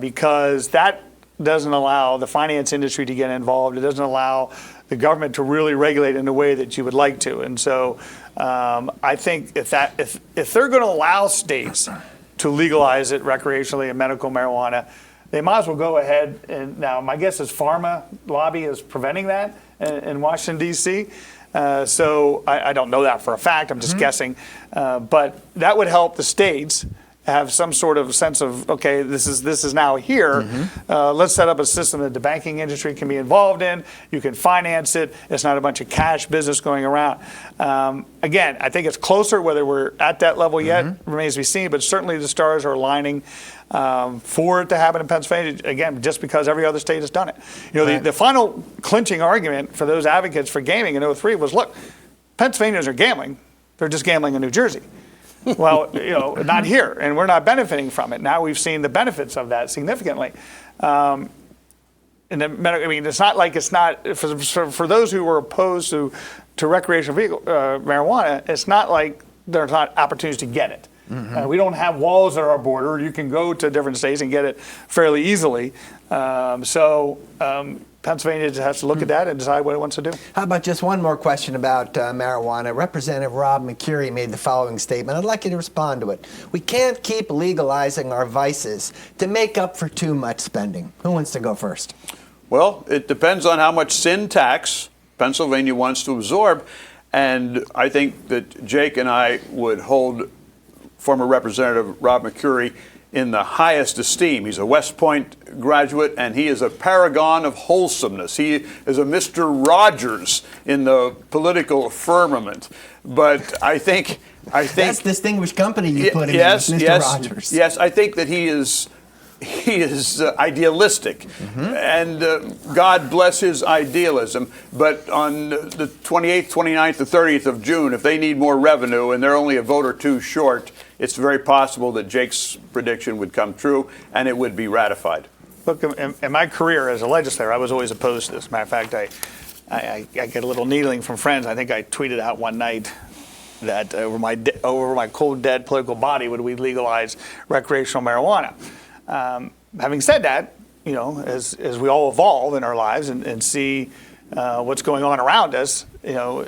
because that doesn't allow the finance industry to get involved. It doesn't allow the government to really regulate in the way that you would like to. And so I think if they're going to allow states to legalize it recreationally and medical marijuana, they might as well go ahead. And now my guess is pharma lobby is preventing that in Washington, D.C. So I don't know that for a fact. I'm just guessing. But that would help the states have some sort of sense of, okay, this is now here. Let's set up a system that the banking industry can be involved in. You can finance it. It's not a bunch of cash business going around. Again, I think it's closer. Whether we're at that level yet remains to be seen, but certainly the stars are aligning for it to happen in Pennsylvania, again, just because every other state has done it. You know, the final clinching argument for those advocates for gaming in 2003 was, look, Pennsylvanians are gambling. They're just gambling in New Jersey. Well, you know, not here, and we're not benefiting from it. Now we've seen the benefits of that significantly. And I mean, it's not like it's not for those who were opposed to recreational marijuana. It's not like there's not opportunities to get it. We don't have walls at our border. You can go to different states and get it fairly easily. Pennsylvania has to look at that and decide what it wants to do. How about just one more question about marijuana? Representative Rob McCurry made the following statement. I'd like you to respond to it. We can't keep legalizing our vices to make up for too much spending. Who wants to go first? Well, it depends on how much sin tax Pennsylvania wants to absorb. And I think that Jake and I would hold former Representative Rob McCurry in the highest esteem. He's a West Point graduate, and he is a paragon of wholesomeness. He is a Mr. Rogers in the political firmament. But I think That's distinguished company you put him yes, in, Mr. yes, Rogers. Yes, I think that he is idealistic, and God bless his idealism. But on the 28th, 29th, the 30th of June, if they need more revenue and they're only a vote or two short, it's very possible that Jake's prediction would come true and it would be ratified. Look, in my career as a legislator, I was always opposed to this. Matter of fact, I get a little needling from friends. I think I tweeted out one night that over my cold, dead political body would we legalize recreational marijuana. Having said that, you know, as we all evolve in our lives and see what's going on around us, you know,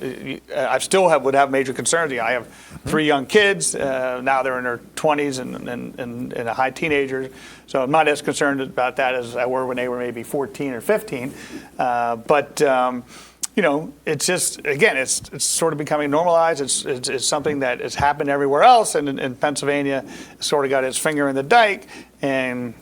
I still would have major concerns. I have 3 young kids. Now they're in their 20s and high teenagers. So I'm not as concerned about that as I were when they were maybe 14 or 15. You know, it's just, again, it's sort of becoming normalized. It's something that has happened everywhere else. And in Pennsylvania, sort of got its finger in the dike. And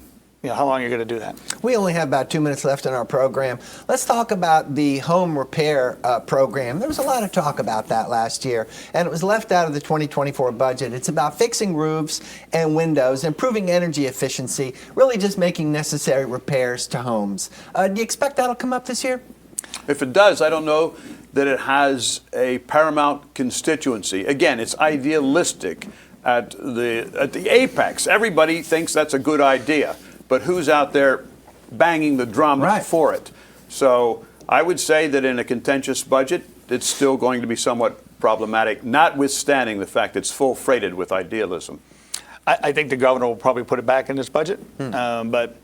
you know, how long are you going to do that? We only have about 2 minutes left in our program. Let's talk about the home repair program. There was a lot of talk about that last year, and it was left out of the 2024 budget. It's about fixing roofs and windows, improving energy efficiency, really just making necessary repairs to homes. Do you expect that'll come up this year? If it does, I don't know that it has a paramount constituency. Again, it's idealistic at the apex. Everybody thinks that's a good idea, but who's out there banging the drum for it? So I would say that in a contentious budget, it's still going to be somewhat problematic, notwithstanding the fact it's full freighted with idealism. I think the governor will probably put it back in this budget, but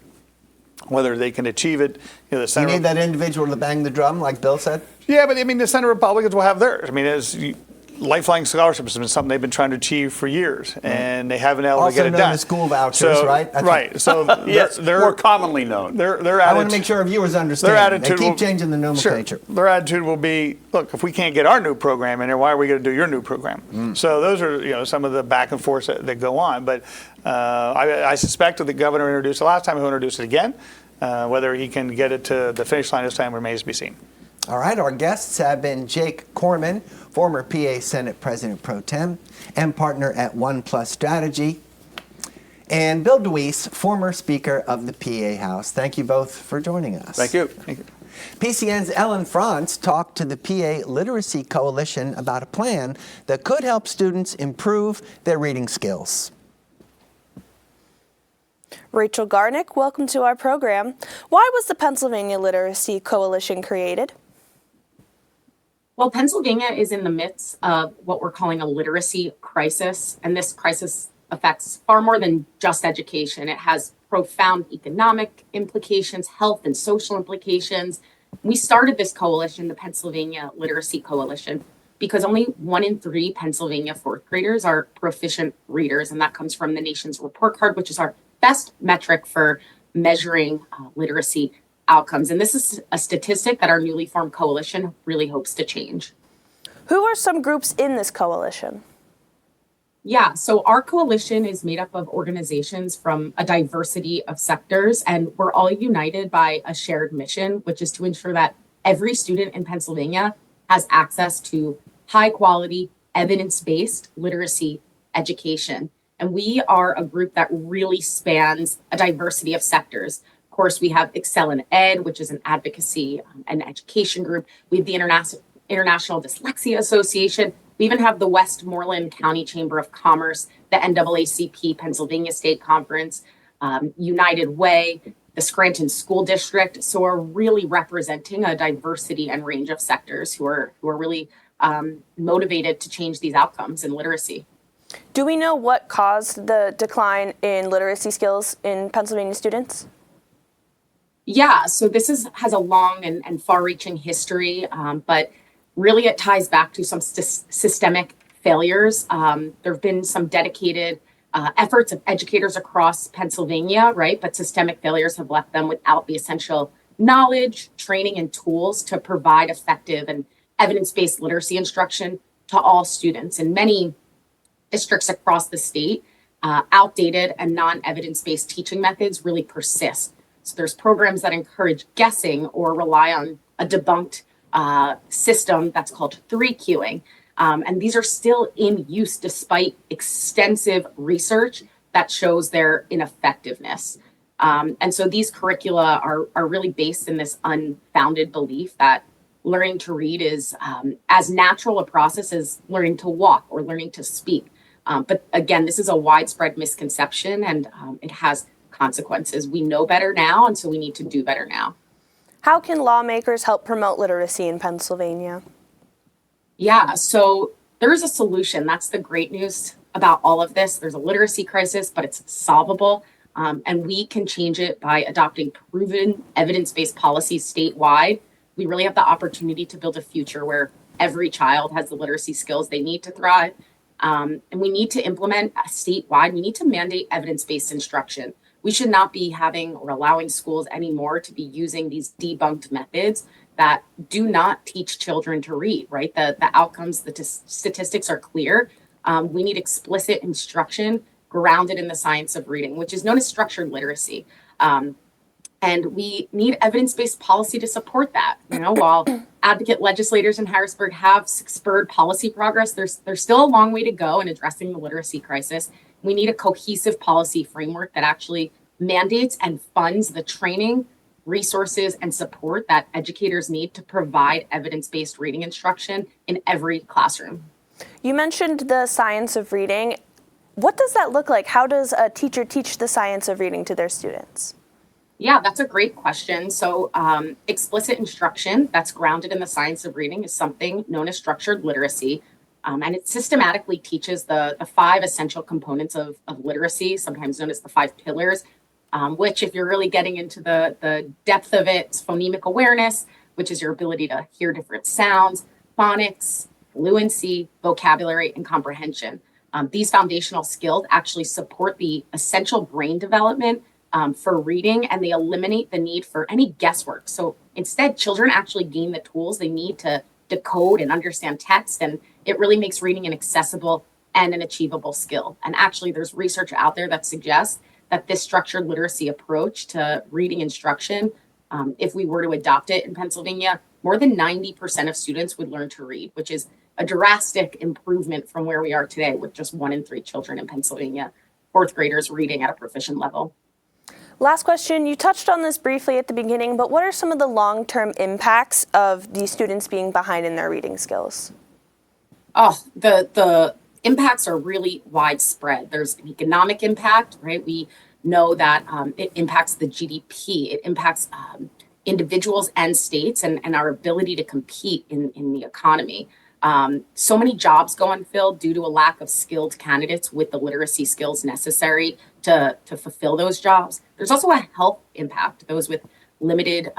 whether they can achieve it, you know, the Senate. You need that individual to bang the drum, like Bill said? Yeah, but I mean, the Senate Republicans will have theirs. I mean, lifelong scholarships has been something they've been trying to achieve for years, and they haven't been able to get it done. Also known as school vouchers, right? Right. So yes, they're more commonly known. I want to make sure our viewers understand. They keep changing the nomenclature. Sure. Their attitude will be, look, if we can't get our new program in there, why are we going to do your new program? So those are, you know, some of the back and forth that go on. But I suspect that the governor introduced it last time, he'll introduce it again. Whether he can get it to the finish line this time remains to be seen. All right, our guests have been Jake Corman, former PA Senate President Pro Tem and partner at OnePlus Strategy, and Bill DeWeese, former Speaker of the PA House. Thank you both for joining us. Thank you. Thank you. PCN's Ellen Franz talked to the PA Literacy Coalition about a plan that could help students improve their reading skills. Rachel Garnick, welcome to our program. Why was the Pennsylvania Literacy Coalition created? Well, Pennsylvania is in the midst of what we're calling a literacy crisis, and this crisis affects far more than just education. It has profound economic implications, health and social implications. We started this coalition, the Pennsylvania Literacy Coalition, because only 1 in 3 Pennsylvania fourth graders are proficient readers, and that comes from the nation's report card, which is our best metric for measuring literacy outcomes. And this is a statistic that our newly formed coalition really hopes to change. Who are some groups in this coalition? Yeah, so our coalition is made up of organizations from a diversity of sectors, and we're all united by a shared mission, which is to ensure that every student in Pennsylvania has access to high quality, evidence-based literacy education. And we are a group that really spans a diversity of sectors. Of course, we have Excel in Ed, which is an advocacy and education group. We have the International Dyslexia Association. We even have the Westmoreland County Chamber of Commerce, the NAACP Pennsylvania State Conference, United Way, the Scranton School District. So we're really representing a diversity and range of sectors who are really motivated to change these outcomes in literacy. Do we know what caused the decline in literacy skills in Pennsylvania students? Yeah, so this has a long and far-reaching history, but really it ties back to some systemic failures. There have been some dedicated efforts of educators across Pennsylvania, right? But systemic failures have left them without the essential knowledge, training, and tools to provide effective and evidence-based literacy instruction to all students. In many districts across the state, outdated and non-evidence-based teaching methods really persist. So there's programs that encourage guessing or rely on a debunked system that's called 3Qing. And these are still in use despite extensive research that shows their ineffectiveness. And so these curricula are really based in this unfounded belief that learning to read is as natural a process as learning to walk or learning to speak. But again, this is a widespread misconception, and it has consequences. We know better now, and so we need to do better now. How can lawmakers help promote literacy in Pennsylvania? Yeah, so there is a solution. That's the great news about all of this. There's a literacy crisis, but it's solvable. And we can change it by adopting proven evidence-based policies statewide. We really have the opportunity to build a future where every child has the literacy skills they need to thrive. And we need to implement statewide. We need to mandate evidence-based instruction. We should not be having or allowing schools anymore to be using these debunked methods that do not teach children to read, right? The outcomes, the statistics are clear. We need explicit instruction grounded in the science of reading, which is known as structured literacy. And we need evidence-based policy to support that. You know, while advocate legislators in Harrisburg have spurred policy progress, there's still a long way to go in addressing the literacy crisis. We need a cohesive policy framework that actually mandates and funds the training, resources, and support that educators need to provide evidence-based reading instruction in every classroom. You mentioned the science of reading. What does that look like? How does a teacher teach the science of reading to their students? Yeah, that's a great question. So explicit instruction that's grounded in the science of reading is something known as structured literacy. And it systematically teaches the 5 essential components of literacy, sometimes known as the 5 pillars, which if you're really getting into the depth of it, it's phonemic awareness, which is your ability to hear different sounds, phonics, fluency, vocabulary, and comprehension. These foundational skills actually support the essential brain development for reading, and they eliminate the need for any guesswork. So instead, children actually gain the tools they need to decode and understand text, and it really makes reading an accessible and an achievable skill. And actually, there's research out there that suggests that this structured literacy approach to reading instruction, if we were to adopt it in Pennsylvania, more than 90% of students would learn to read, which is a drastic improvement from where we are today with just 1 in 3 children in Pennsylvania, fourth graders reading at a proficient level. Last question, you touched on this briefly at the beginning, but what are some of the long-term impacts of these students being behind in their reading skills? Oh, the impacts are really widespread. There's an economic impact, right? We know that it impacts the GDP. It impacts individuals and states and our ability to compete in the economy. So many jobs go unfilled due to a lack of skilled candidates with the literacy skills necessary to fulfill those jobs. There's also a health impact. Those with limited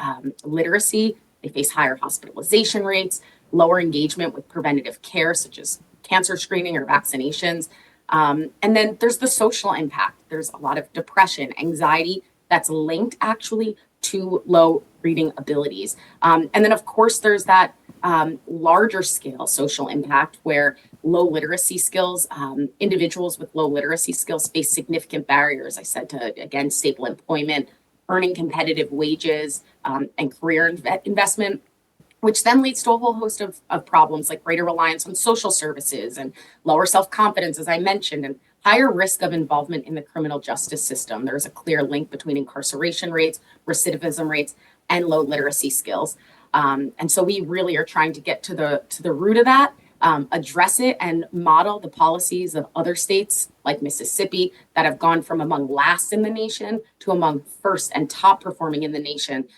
literacy, they face higher hospitalization rates, lower engagement with preventative care, such as cancer screening or vaccinations. And then there's the social impact. There's a lot of depression, anxiety that's linked actually to low reading abilities. And then, of course, there's that larger scale social impact where low literacy skills, individuals with low literacy skills face significant barriers, I said, to, again, stable employment, earning competitive wages, and career investment, which then leads to a whole host of problems like greater reliance on social services and lower self-confidence, as I mentioned, and higher risk of involvement in the criminal justice system. There's a clear link between incarceration rates, recidivism rates, and low literacy skills. And so we really are trying to get to the root of that, address it, and model the policies of other states like Mississippi that have gone from among last in the nation to among first and top performing in the nation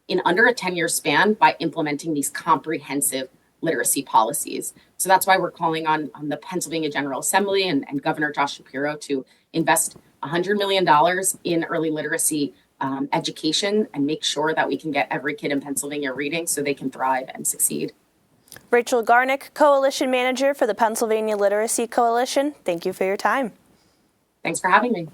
in under a 10-year span by implementing these comprehensive literacy policies. So that's why we're calling on the Pennsylvania General Assembly and Governor Josh Shapiro to invest $100 million in early literacy education and make sure that we can get every kid in Pennsylvania reading so they can thrive and succeed. Rachel Garnick, Coalition Manager for the Pennsylvania Literacy Coalition, thank you for your time. Thanks for having me.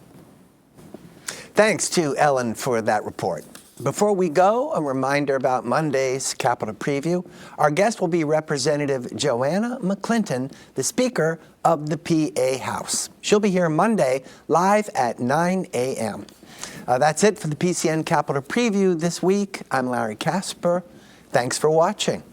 Thanks to Ellen for that report. Before we go, a reminder about Monday's Capitol Preview. Our guest will be Representative Joanna McClinton, the Speaker of the PA House. She'll be here Monday live at 9 a.m. That's it for the PCN Capitol Preview this week. I'm Larry Casper. Thanks for watching.